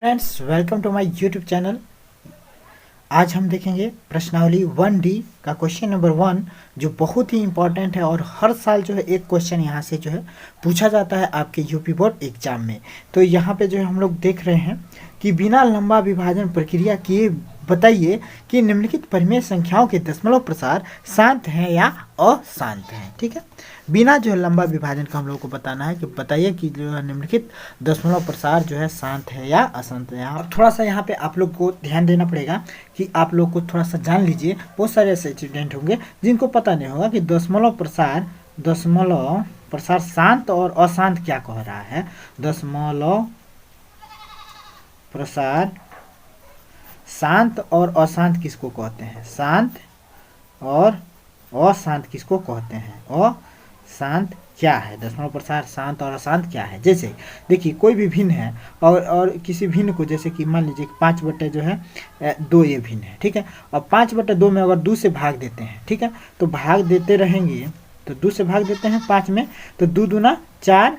Friends, welcome to my YouTube channel. आज हम देखेंगे प्रश्नावली 1D का क्वेश्चन नंबर 1, जो बहुत ही इंपॉर्टेंट है और हर साल जो है एक क्वेश्चन यहाँ से जो है पूछा जाता है आपके यूपी बोर्ड एग्जाम में। तो यहाँ पे जो है हम लोग देख रहे हैं कि बिना लंबा विभाजन प्रक्रिया किए बताइए कि निम्नलिखित परिमेय संख्याओं के दशमलव प्रसार शांत हैं या अशांत हैं। ठीक है, बिना जो है लंबा विभाजन का हम लोग को बताना है कि बताइए कि जो है निम्नलिखित दशमलव प्रसार जो है शांत है या अशांत है। अब थोड़ा सा यहाँ पे आप लोग को ध्यान देना पड़ेगा कि आप लोग को थोड़ा सा जान लीजिए। बहुत सारे ऐसे स्टूडेंट होंगे जिनको पता नहीं होगा कि दशमलव प्रसार शांत और अशांत क्या कह रहा है। दशमलव प्रसार शांत और अशांत किसको कहते हैं? शांत और अशांत किसको कहते हैं? अशांत क्या है? दशमलव प्रसार शांत और अशांत क्या है? जैसे देखिए, कोई भी भिन्न है और किसी भिन्न को, जैसे कि मान लीजिए 5/2 जो है 2 ये भिन्न है। ठीक है, और 5/2 में अगर 2 से भाग देते हैं, ठीक है, तो भाग देते रहेंगे तो 2 से भाग देते हैं 5 में, तो 2 दूना 4,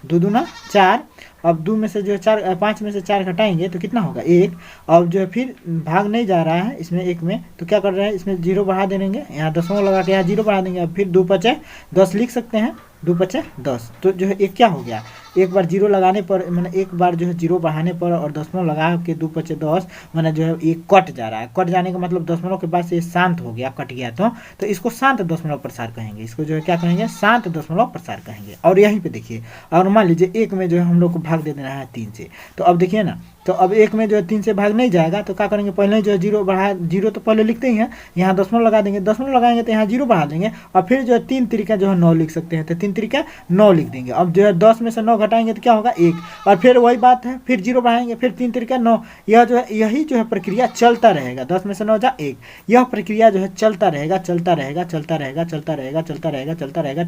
2 दूना 4। अब 2 में से जो है 4, 5 में से 4 घटाएंगे तो कितना होगा? 1। अब जो है फिर भाग नहीं जा रहा है इसमें 1 में, तो क्या कर रहे हैं, इसमें 0 बढ़ा देंगे, यहाँ दशमलव लगा के यहाँ 0 बढ़ा देंगे। अब फिर 2 पचे 10 लिख सकते हैं, 2 पचे 10। तो जो है एक क्या हो गया, एक बार 0 लगाने पर, मैंने एक बार जो है 0 बढ़ाने पर और दशमलव लगा के 2 पचे 10, मैंने जो है ये कट जा रहा है। कट जाने का मतलब दशमलव के बाद से ये शांत हो गया, कट गया तो इसको शांत दशमलव प्रसार कहेंगे। इसको जो है क्या कहेंगे? शांत दशमलव प्रसार कहेंगे। और यहीं पे देखिए, और मान लीजिए 1 में जो है हम लोग को भाग दे देना है 3 से, तो अब देखिए ना, तो अब 1 में जो है 3 से भाग नहीं जाएगा, तो क्या करेंगे, पहले ही जो है 0 बढ़ा, 0 तो पहले लिखते ही हैं, यहाँ दशमलव लगा देंगे, दशमलव लगाएंगे तो यहाँ 0 बढ़ा देंगे, और फिर जो है 3 तरीका जो है 9 लिख सकते हैं, तो 3 तरीका 9 लिख देंगे। अब जो है 10 में से 9 घटाएंगे तो क्या होगा? 1, और फिर वही बात है, फिर 0 बढ़ाएंगे, फिर 3 तरीका 9। यह जो है, यही जो है प्रक्रिया चलता रहेगा। 10 में से 9 जा 1, यह प्रक्रिया जो है चलता रहेगा, चलता रहेगा, चलता रहेगा, चलता रहेगा, चलता रहेगा, चलता रहेगा,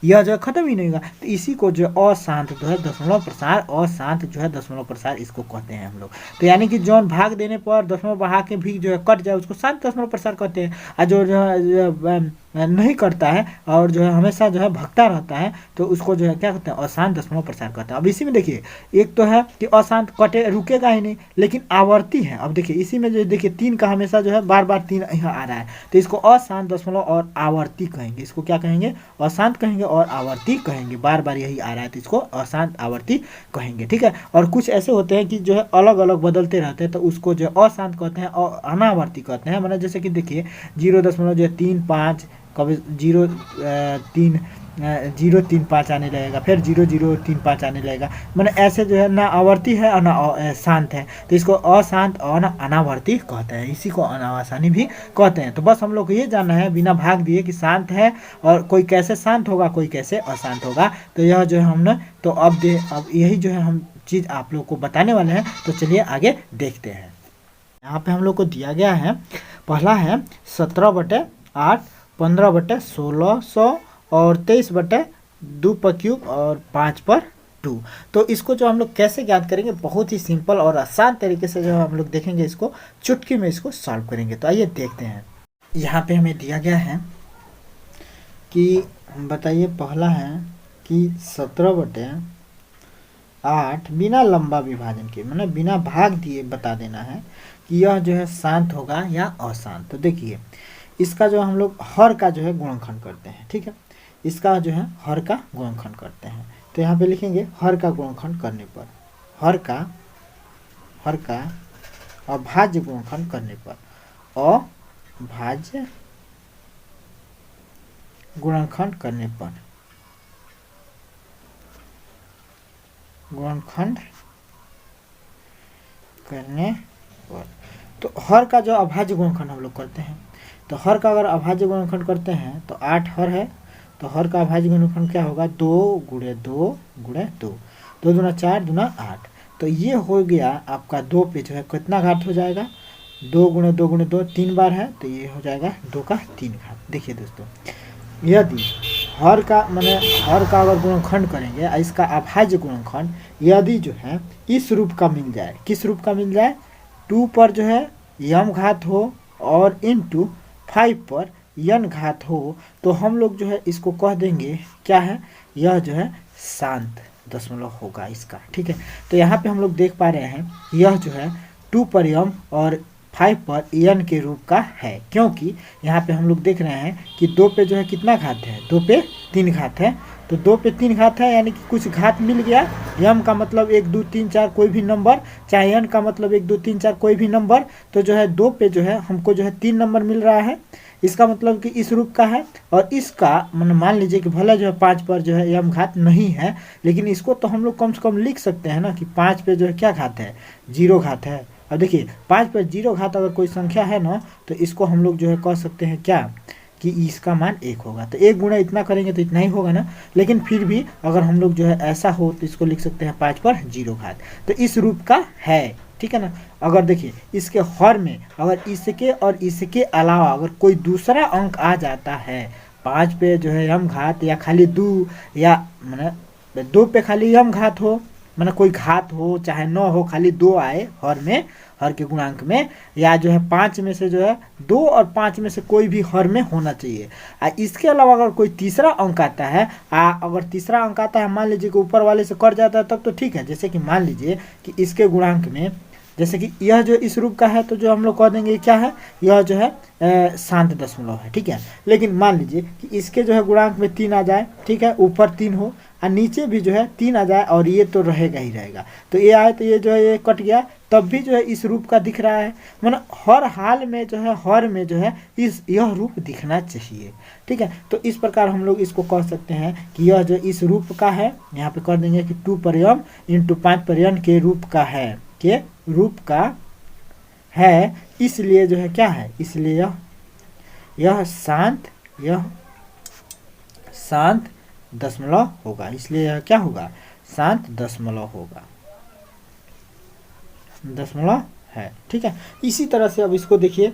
यह जो है खत्म ही नहीं होगा। तो इसी को जो है अशांत जो है दशमलव प्रसार, अशांत जो है दशमलव प्रसार इसको कहते हैं हम लोग। तो यानी कि जौन भाग देने पर दशमलव बढ़ा के भी जो है कट जाए उसको शांत दशमलव प्रसार कहते हैं, और जो नहीं करता है और जो है हमेशा जो है भगता रहता है तो उसको जो है क्या कहते हैं? अशांत दशमलव प्रसार कहते हैं। अब इसी में देखिए, एक तो है कि अशांत कटे रुकेगा ही नहीं, लेकिन आवर्ती है। अब देखिए इसी में जो देखिए 3 का हमेशा जो है बार बार 3 यहाँ आ रहा है, तो इसको अशांत दशमलव और आवर्ती कहेंगे। इसको क्या कहेंगे? अशांत कहेंगे और आवर्ती कहेंगे। बार बार यही आ रहा है तो इसको अशांत आवर्ती कहेंगे। ठीक है, और कुछ ऐसे होते हैं कि जो है अलग अलग बदलते रहते हैं, तो उसको जो है अशांत कहते हैं और अनावर्ती कहते हैं। मतलब जैसे कि देखिए 0.3 5, कभी 0.3 आने लगेगा, फिर 0.035 आने लगेगा। मैंने ऐसे जो है ना आवर्ती है और ना शांत है, तो इसको अशांत और अनावर्ती कहते हैं। इसी को अनावासानी भी कहते हैं। तो बस हम लोग को ये जानना है बिना भाग दिए कि शांत है, और कोई कैसे शांत होगा, कोई कैसे अशांत होगा। तो यह जो है हमने, तो अब यही जो है हम चीज़ आप लोग को बताने वाले हैं। तो चलिए आगे देखते हैं। यहाँ पे हम लोग को दिया गया है, पहला है 17/8, 15/1600 और 23/2 और 5/2। तो इसको जो हम लोग कैसे ज्ञात करेंगे, बहुत ही सिंपल और आसान तरीके से जो हम लोग देखेंगे, इसको चुटकी में इसको सॉल्व करेंगे। तो आइए देखते हैं। यहाँ पे हमें दिया गया है कि बताइए, पहला है कि 17/8 बिना लंबा विभाजन के, मतलब बिना भाग दिए बता देना है कि यह जो है शांत होगा या अशांत। तो देखिए, इसका जो हम लोग हर का जो है गुणनखंड करते हैं। ठीक है, इसका जो है हर का गुणनखंड करते हैं। तो यहाँ पे लिखेंगे हर का गुणनखंड करने पर, हर का अभाज्य गुणनखंड करने पर, अभाज्य गुणनखंड करने पर, गुणनखंड करने पर, तो हर का जो अभाज्य गुणनखंड हम लोग करते हैं, तो हर का अगर अभाज्य गुणनखंड करते हैं तो 8 हर है, तो हर का अभाज्य गुणनखंड क्या होगा? 2 × 2 × 2, 2 दूना 4, दूना 8। तो ये हो गया आपका 2 पे जो है कितना घात हो जाएगा? 2 × 2 × 2 3 बार है, तो ये हो जाएगा 2 का 3 घात। देखिए दोस्तों, यदि हर का अगर गुणनखंड करेंगे, इसका अभाज्य गुणनखंड यदि जो है इस रूप का मिल जाए, किस रूप का मिल जाए? 2 पर जो है यम घात हो और इंटू 5 पर यन घात हो, तो हम लोग जो है इसको कह देंगे क्या है? यह जो है शांत दशमलव होगा इसका। ठीक है, तो यहाँ पे हम लोग देख पा रहे हैं यह जो है 2 पर m और 5 पर n के रूप का है, क्योंकि यहाँ पे हम लोग देख रहे हैं कि 2 पे जो है कितना घात है, 2 पे 3 घात है, तो 2 पे 3 घात है यानी कि कुछ घात मिल गया। m का मतलब 1 2 3 4 कोई भी नंबर, चाहे n का मतलब 1 2 3 4 कोई भी नंबर, तो जो है 2 पे जो है हमको जो है 3 नंबर मिल रहा है। इसका मतलब कि इस रूप का है, और इसका मान लीजिए कि भले जो है 5 पर जो है m घात नहीं है, लेकिन इसको तो हम लोग कम से कम लिख सकते हैं ना कि 5 पे जो है क्या घात है, 0 घात है। अब देखिए 5 पर 0 घात अगर कोई संख्या है ना, तो इसको हम लोग जो है कह सकते हैं क्या कि इसका मान 1 होगा। तो 1 गुणा इतना करेंगे तो इतना ही होगा ना, लेकिन फिर भी अगर हम लोग जो है ऐसा हो तो इसको लिख सकते हैं 5 पर 0 घात, तो इस रूप का है। ठीक है ना। अगर देखिए इसके हर में अगर इसके और इसके अलावा अगर कोई दूसरा अंक आ जाता है 5 पे जो है m घात, या खाली 2, या मैंने 2 पे खाली m घात हो, मैंने कोई घात हो चाहे न हो, खाली 2 आए हर में, हर के गुणांक में, या जो है 5 में से जो है 2 और 5 में से कोई भी हर में होना चाहिए। इसके अलावा अगर कोई तीसरा अंक आता है, अगर तीसरा अंक आता है मान लीजिए कि ऊपर वाले से कट जाता है तब तो ठीक है। जैसे कि मान लीजिए कि इसके गुणांक में, जैसे कि यह जो इस रूप का है तो जो हम लोग कह देंगे क्या है, यह जो है शांत दशमलव है। ठीक है, लेकिन मान लीजिए कि इसके जो है गुणांक में 3 आ जाए, ठीक है, ऊपर 3 हो और नीचे भी जो है 3 आ जाए, और ये तो रहेगा ही रहेगा, तो ये आए तो ये जो है ये कट गया, तब भी जो है इस रूप का दिख रहा है। मतलब हर हाल में जो है, हर में जो है यह रूप दिखना चाहिए। ठीक है, तो इस प्रकार हम लोग इसको कह सकते हैं कि यह जो इस रूप का है, यहाँ पे कर देंगे कि 2 पर m इंटू 5 पर n के रूप का है, के रूप का है, इसलिए जो है क्या है, इसलिए यह शांत दशमलव होगा, इसलिए यह क्या होगा, शांत दशमलव होगा, दशमलव है। ठीक है, इसी तरह से अब इसको देखिए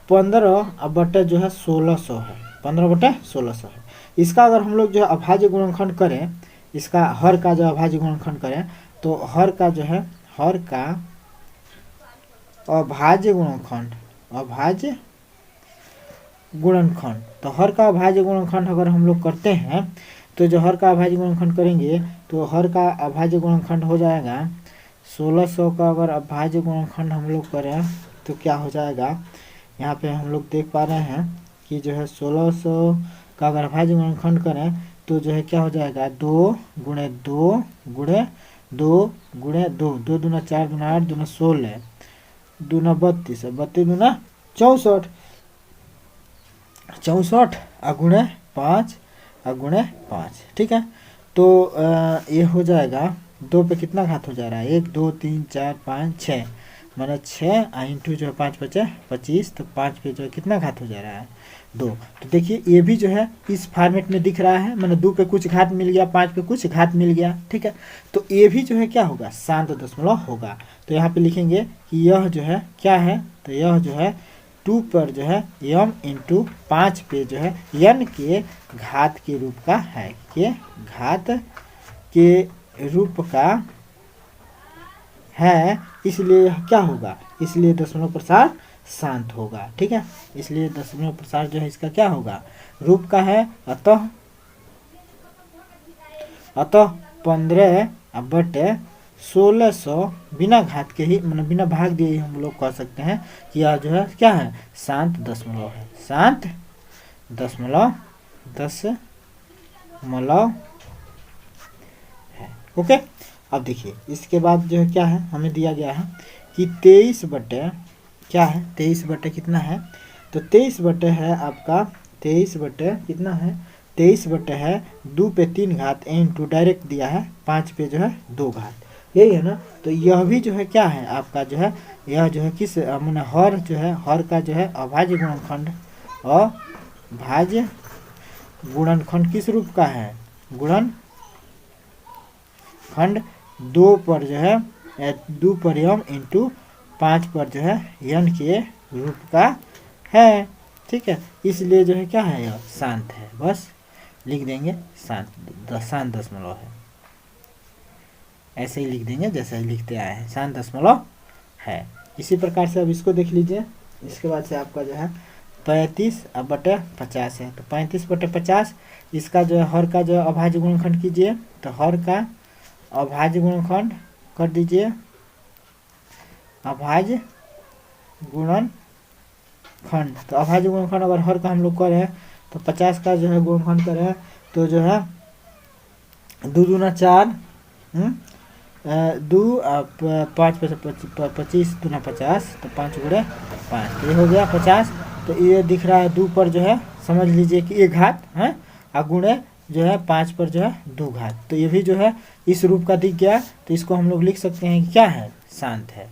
15 बटे जो है 1600 है, 15 बटे 1600 है। इसका अगर हम लोग जो है अभाज्य गुणनखंड करें, इसका हर का जो अभाज्य गुणनखंड करें, तो हर का जो है, हर का अभाज्य गुणनखंड, अभाज्य गुणनखंड, तो हर का अभाज्य गुणनखंड अगर हम लोग करते हैं, तो जो हर का अभाज्य गुणनखंड करेंगे तो हर का अभाज्य गुणनखंड हो जाएगा 1600 का अगर अभाज्य गुणनखंड हम लोग करें तो क्या हो जाएगा, यहाँ पे हम लोग देख पा रहे हैं कि जो है 1600 का अगर अभाज्य गुणनखंड करें तो जो है क्या हो जाएगा, 2 गुणे 2 गुणे 2 गुणे 2, 2 दूना 4 दूना 8 दूना 16 दूना 32, 32 दूना 64, 64 अगुणे 5 अगुणे 5। ठीक है, तो ये हो जाएगा 2 पे कितना घात हो जा रहा है, 1 2 3 4 5 6, माना 6 इंटू जो है 5 बचे 25, तो 5 पे जो है कितना घात हो जा रहा है, 2। तो देखिए ये भी जो है इस फॉर्मेट में दिख रहा है, मैंने 2 पे कुछ घात मिल गया, 5 पे कुछ घात मिल गया। ठीक है, तो ये भी जो है क्या होगा, शांत दशमलव होगा। तो यहाँ पे लिखेंगे कि यह जो है क्या है, तो यह जो है 2 पर जो है m इंटू 5 पे जो है n के घात के रूप का है, के घात के रूप का है, इसलिए क्या होगा, इसलिए दशमलव प्रसार शांत होगा। ठीक है, इसलिए दशमलव प्रसार जो है इसका क्या होगा, रूप का है। अतः 15 बटे 1600 बिना घात के ही, मतलब बिना भाग दिए ही हम लोग कह सकते हैं कि यह जो है क्या है, शांत दशमलव है, शांत दशमलव है। ओके, अब देखिए इसके बाद जो है क्या है, हमें दिया गया है कि 23 बटे क्या है, 23 बटे कितना है, तो 23 बटे है आपका, 23 बटे कितना है, 23 बटे है 2 पे 3 घात इंटू डायरेक्ट दिया है 5 पे जो है 2 घात, यही है ना। तो यह भी जो है क्या है आपका, जो है यह जो है किस मैंने हर जो है, हर का जो है अभाज्य गुणनखंड, अभाज्य गुणनखंड किस रूप का है, गुणनखंड 2 पर जो है 2 पर m इंटू 5 पर जो है n के रूप का है। ठीक है, इसलिए जो है क्या है, यह शांत है, बस लिख देंगे शांत दशमलव है, ऐसे ही लिख देंगे जैसे ही लिखते आए हैं, शांत दशमलव है। इसी प्रकार से अब इसको देख लीजिए, इसके बाद से आपका जो है 35 बटे 50 है, तो 35 बटे 50, इसका जो है हर का जो है अभाज्य गुणनखंड कीजिए, तो हर का अभाज्य गुणनखंड कर दीजिए, अभाज्य गुणनखंड। तो अभाज्य गुणनखंड अगर हर का हम लोग करें तो 50 का जो है गुणनखंड करें तो जो है 2 दूना 4, 2 5 25 दूना 50, तो 5 गुणे 5, तो ये हो गया 50। तो ये दिख रहा है 2 पर जो है समझ लीजिए कि 1 घात है, और गुणे जो है 5 पर जो है 2 घात। तो ये भी जो है इस रूप का दिख गया। तो इसको हम लोग लिख सकते हैं कि क्या है, शांत है।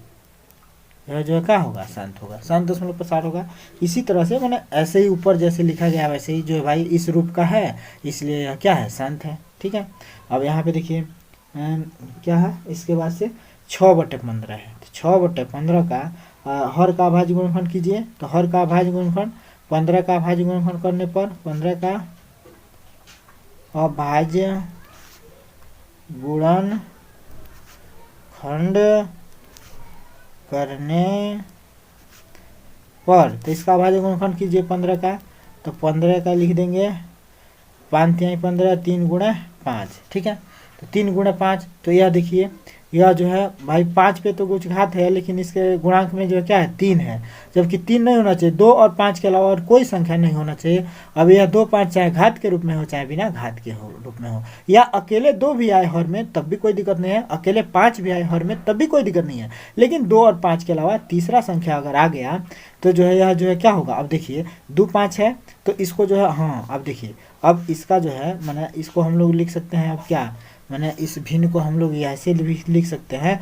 यह जो है क्या होगा, शांत होगा, शांत दशमलव प्रसार होगा। इसी तरह से मैंने ऐसे ही ऊपर जैसे लिखा गया वैसे ही जो है भाई इस रूप का है, इसलिए यह क्या है, शांत है। ठीक है, अब यहाँ पे देखिए क्या है, इसके बाद से 6/15 है। तो 6/15 का हर का अभाज्य गुणनखंड कीजिए। तो हर का अभाज्य गुणनखंड 15 का अभाज्य गुणनखंड करने पर 15 का अभाज्य गुणनखंड करने पर, तो इसका अभाज्य गुणनखंड कीजिए 15 का। तो 15 का लिख देंगे 5 तिहाई 15, 3 गुणे 5। ठीक है, तो 3 गुणे 5, तो यह देखिए यह जो है भाई 5 पे तो कुछ घात है, लेकिन इसके गुणांक में जो है क्या है, 3 है, जबकि 3 नहीं होना चाहिए। 2 और 5 के अलावा और कोई संख्या नहीं होना चाहिए। अब यह 2 5 चाहे घात के रूप में हो चाहे बिना घात के रूप में हो, या अकेले 2 भी आए हर में तब भी कोई दिक्कत नहीं है, अकेले 5 भी आए हर में तब भी कोई दिक्कत नहीं है। लेकिन 2 और 5 के अलावा तीसरा संख्या अगर आ गया तो जो है यह जो है क्या होगा। अब देखिए 2 5 है, तो इसको जो है हाँ, अब देखिए अब इसका जो है मैंने इसको हम लोग लिख सकते हैं, अब क्या मैंने इस भिन्न को हम लोग ऐसे भी लिख सकते हैं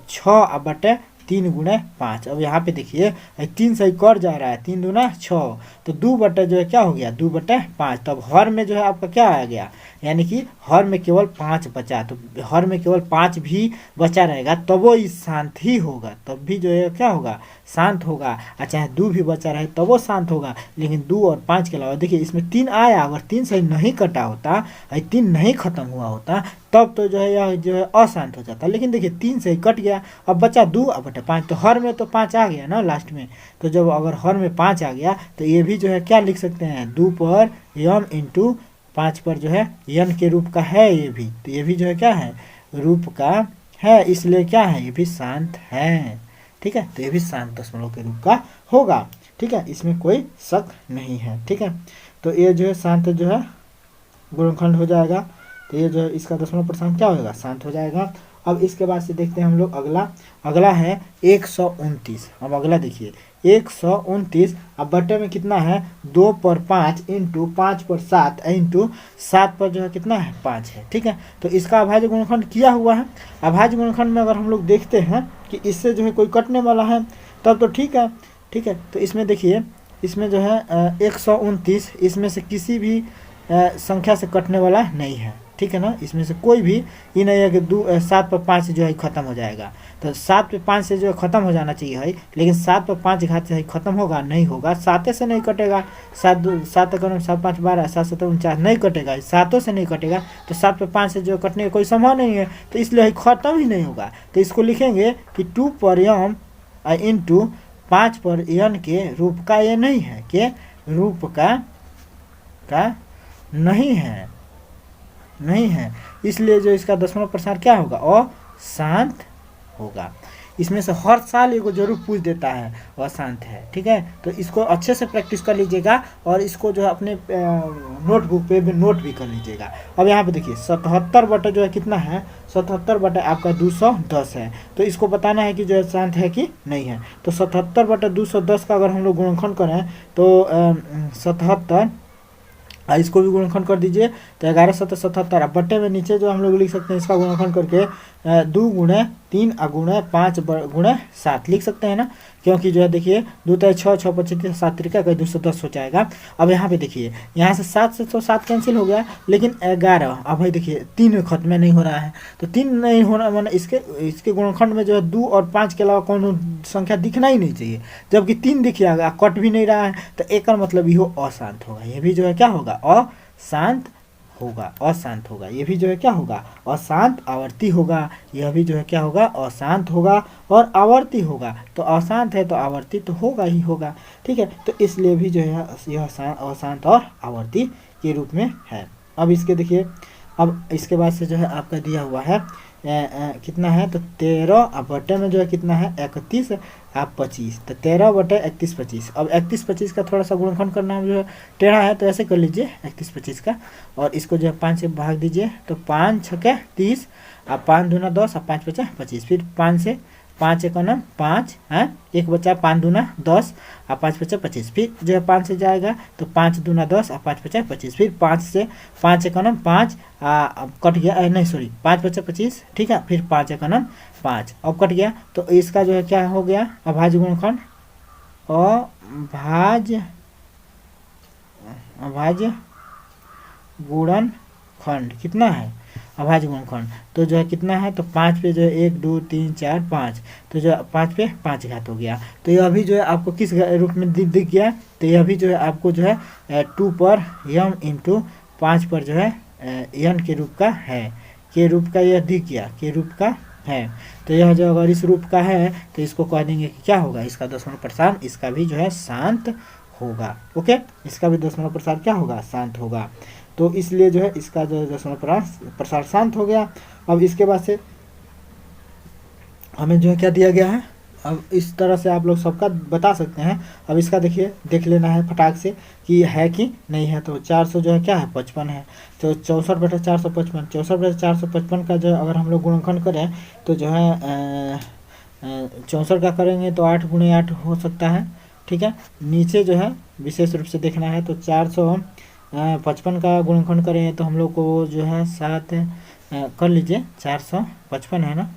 6/3 गुणे 5। अब यहाँ पे देखिए 3 से कट जा रहा है, 3 दूना 6, तो 2 जो है क्या हो गया, 2/5। तो अब हर में जो है आपका क्या आ गया, यानी कि हर में केवल 5 बचा। तो हर में केवल 5 भी बचा रहेगा तब वो शांत ही होगा, तब भी जो है क्या होगा, शांत होगा। और चाहे 2 भी बचा रहे तब वो शांत होगा। लेकिन 2 और 5 के अलावा देखिए इसमें 3 आया, अगर 3 से नहीं कटा होता, 3 नहीं खत्म हुआ होता, तब तो जो है यह जो है अशांत हो जाता। लेकिन देखिए 3 से ही कट गया, अब बचा 2/5। तो हर में तो 5 आ गया ना लास्ट में। तो जब अगर हर में 5 आ गया तो ये भी जो है क्या लिख सकते हैं, 2 पर m इंटू 5 पर जो है n के रूप का है ये भी। तो ये भी जो है क्या है, रूप का है, इसलिए क्या है, ये भी शांत है। ठीक है, तो ये भी शांत दशमलव के रूप का होगा। ठीक है, इसमें कोई शक नहीं है। ठीक है, तो ये जो है शांत जो है गुणनखंड हो जाएगा। तो ये जो है इसका दशमलव प्रसार क्या होगा, शांत हो जाएगा। अब इसके बाद से देखते हैं हम लोग अगला है 129। अब अगला देखिए 129, अब बटे में कितना है, 2 पर 5 इंटू 5 पर 7 इंटू 7 पर जो है कितना है, 5 है। ठीक है, तो इसका अभाज्य गुणनखंड किया हुआ है। अभाज्य गुणनखंड में अगर हम लोग देखते हैं कि इससे जो है कोई कटने वाला है तब तो ठीक है। ठीक है, तो इसमें देखिए इसमें जो है 129 इसमें से किसी भी संख्या से कटने वाला नहीं है। ठीक है ना, इसमें से कोई भी ये नहीं है कि 7 पर 5 जो है ख़त्म हो जाएगा। तो 7 पे 5 से जो है ख़त्म हो जाना चाहिए है, लेकिन 7 पर 5 घात से ख़त्म होगा नहीं होगा, 7 से नहीं कटेगा। 7 7 7 5 12 7 7 49 नहीं कटेगा, 7 से नहीं कटेगा। तो 7 पर 5 से जो कटने का कोई संभव नहीं है, तो इसलिए ख़त्म ही नहीं होगा। तो इसको लिखेंगे कि 2 पर m इंटू 5 पर n के रूप का ये नहीं है, कि रूप का नहीं है, इसलिए जो इसका दशमलव प्रसार क्या होगा, अशांत होगा। इसमें से हर साल एगो जरूर पूछ देता है अशांत है। ठीक है, तो इसको अच्छे से प्रैक्टिस कर लीजिएगा और इसको जो है अपने नोटबुक पे भी नोट भी कर लीजिएगा। अब यहाँ पे देखिए 77 बटे जो है कितना है, 77 बटे आपका 210 है। तो इसको बताना है कि जो है शांत है कि नहीं है। तो 77 बटे 210 का अगर हम लोग गुणनखंड करें तो 77, इसको भी गुणनखंड कर दीजिए तो 11 7 77। अब बट्टे में नीचे जो हम लोग लिख सकते हैं इसका गुणनखंड करके 2 गुणे 3 गुणे 5 गुणे 7 लिख सकते हैं ना, क्योंकि जो है देखिए 2 3 6 6 25 7 त्रिका 210 हो जाएगा। अब यहाँ पे देखिए यहाँ से 7 से तो 7 कैंसिल हो गया, लेकिन 11 अब भाई देखिए 3 खत्म नहीं हो रहा है। तो 3 नहीं होना माना इसके गुणनखंड में जो है 2 और 5 के अलावा कौन संख्या दिखना ही नहीं चाहिए, जबकि 3 दिखिएगा कट भी नहीं रहा है, तो एक मतलब ये अशांत होगा। ये भी जो है क्या होगा, अशांत होगा। ये भी जो है क्या होगा, अशांत आवर्ती होगा। यह भी जो है क्या होगा, अशांत होगा और आवर्ती होगा। तो अशांत है तो आवर्ती तो होगा ही होगा। ठीक है, तो इसलिए भी जो है यह अशांत और आवर्ती के रूप में है। अब इसके देखिए अब इसके बाद से जो है आपका दिया हुआ है कितना है, तो 13 अब बटे में जो है कितना है 31 आप 25, तो 13 बटे 31 25। अब 31 25 का थोड़ा सा गुणनखंड करना जो है टेढ़ा है, तो ऐसे कर लीजिए 31 25 का, और इसको जो है 5 से भाग दीजिए, तो 5 छके 30, अब 5 दूना 10 और 5 बचा 25, फिर 5 से 5 एक नम 5 है, एक बचा 5 दूना 10 और 5 बचा 25, फिर जो है 5 से जाएगा तो 5 दूना 10 और 5 बचा 25, फिर 5 से 5 एक नम 5 कट गया, नहीं सॉरी 5 बचा 25, ठीक है, फिर 5 एक नम 5 अब कट गया, तो इसका जो है क्या हो गया अभाज्य गुणनखंड, अभाज्य गुणनखंड कितना है अभाज्य गुणनखंड, तो जो है कितना है, तो 5 पे जो है 1 2 3 4 5, तो जो 5 पे 5 घात हो गया, तो यह भी जो है आपको किस रूप में दिख गया, तो यह भी जो है आपको जो है 2 पर m इंटू 5 पर जो है n के रूप का है, के रूप का यह दिख गया, के रूप का है, तो यह जो अगर इस रूप का है तो इसको कह देंगे कि क्या होगा, इसका दशमलव प्रसार इसका भी जो है शांत होगा। ओके, इसका भी दशमलव प्रसार क्या होगा, शांत होगा, तो इसलिए जो है इसका जो दशमलव प्रसार शांत हो गया। अब इसके बाद से हमें जो है क्या दिया गया है, अब इस तरह से आप लोग सबका बता सकते हैं। अब इसका देखिए देख लेना है फटाक से कि है कि नहीं है, तो 400 जो है क्या है 55 है, तो 64 बटा 455, 64 बटा 455 का जो अगर हम लोग गुणनखंड करें तो जो है 64 का करेंगे तो 8 गुणे 8 हो सकता है, ठीक है। नीचे जो है विशेष रूप से देखना है, तो 455 का गुणनखंड करें तो हम लोग को जो है 7 कर लीजिए, 455 है ना,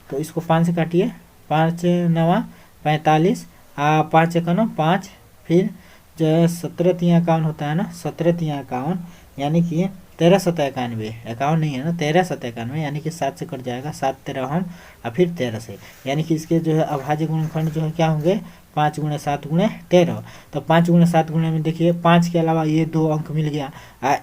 तो इसको 5 से काटिए, 5 9 45 5 1 5, फिर जो है 17 3 51 होता है ना, 17 3 51 यानी कि 13 7 91, 51 नहीं है ना, 13 7 91 यानी कि 7 से कट जाएगा, 7 13 हम और फिर 13 से, यानी कि इसके जो है अभाज्य गुणनखंड जो है क्या होंगे 5 गुणे 7 गुणे 13, तो 5 गुणे 7 गुणे में देखिए 5 के अलावा ये 2 अंक मिल गया,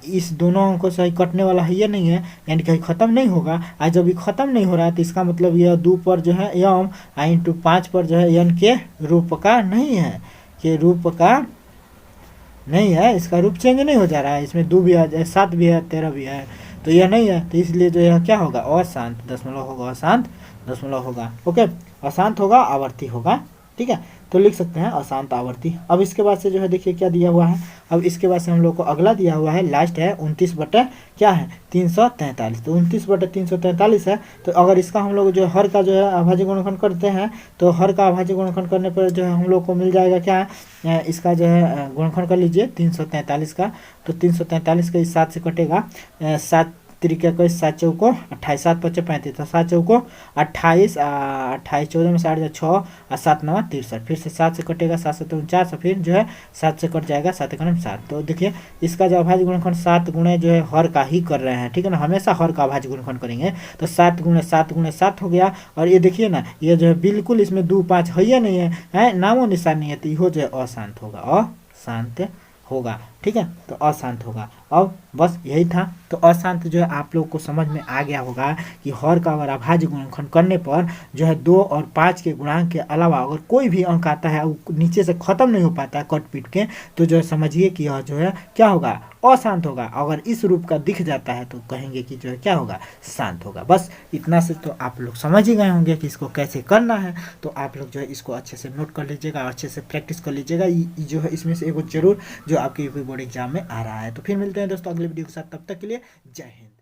इस दोनों अंकों से कटने वाला है ये नहीं है, यानी कहीं ख़त्म नहीं होगा, आज जब ये ख़त्म नहीं हो रहा है तो इसका मतलब यह 2 पर जो है यम इंटू 5 पर जो है n के रूप का नहीं है, के रूप का नहीं है, इसका रूप चेंज नहीं हो जा रहा है, इसमें 2 भी है 7 भी है 13 भी है, तो यह नहीं है, तो इसलिए जो यह क्या होगा अशांत दशमलव होगा, अशांत दशमलव होगा। ओके, अशांत होगा आवर्ती होगा, ठीक है, तो लिख सकते हैं अशांत आवर्ती। अब इसके बाद से जो है देखिए क्या दिया हुआ है, अब इसके बाद से हम लोग को अगला दिया हुआ है लास्ट है 29 बटे क्या है 343, तो 29 बटे 343 है, तो अगर इसका हम लोग जो हर का जो है अभाज्य गुणनखंड करते हैं, तो हर का अभाज्य गुणनखंड करने पर जो है हम लोग को मिल जाएगा क्या है, इसका जो है गुणनखंड कर लीजिए 343 का, तो 343 का इस 7 से कटेगा, 7 तिरिका को 7 चौको 28, 7 5 35, 7 चौको 28, 28 14 में 8 6 और 7 9 63, फिर से 7 से कटेगा, 7 से 49, फिर जो है 7 से कट जाएगा, 7 1 7, तो देखिए इसका जो अभाज्य गुणनखंड 7 गुणे जो है हर का ही कर रहे हैं, ठीक है ना, हमेशा हर का अभाज्य गुणनखंड करेंगे, तो 7 गुणे 7 गुणे 7 हो गया, और ये देखिए ना ये जो है बिल्कुल इसमें 2 5 है या नहीं है, नामो निशान नहीं है, तो यह जो है अशांत होगा, अशांत होगा, ठीक है, तो अशांत होगा। अब बस यही था, तो अशांत जो है आप लोग को समझ में आ गया होगा कि हर का अगर अभाज्य गुणनखंड करने पर जो है 2 और 5 के गुणांक के अलावा अगर कोई भी अंक आता है वो नीचे से खत्म नहीं हो पाता है कट पीट के, तो जो है समझिए कि यह जो है क्या होगा अशांत होगा, अगर इस रूप का दिख जाता है तो कहेंगे कि जो है क्या होगा शांत होगा। बस इतना से तो आप लोग समझ ही गए होंगे कि इसको कैसे करना है, तो आप लोग जो है इसको अच्छे से नोट कर लीजिएगा, अच्छे से प्रैक्टिस कर लीजिएगा, जो है इसमें से एक जरूर जो आपके यूपी बोर्ड एग्जाम में आ रहा है। तो फिर मिलते हैं दोस्तों अगले वीडियो के साथ, तब तक के लिए जय हिंद।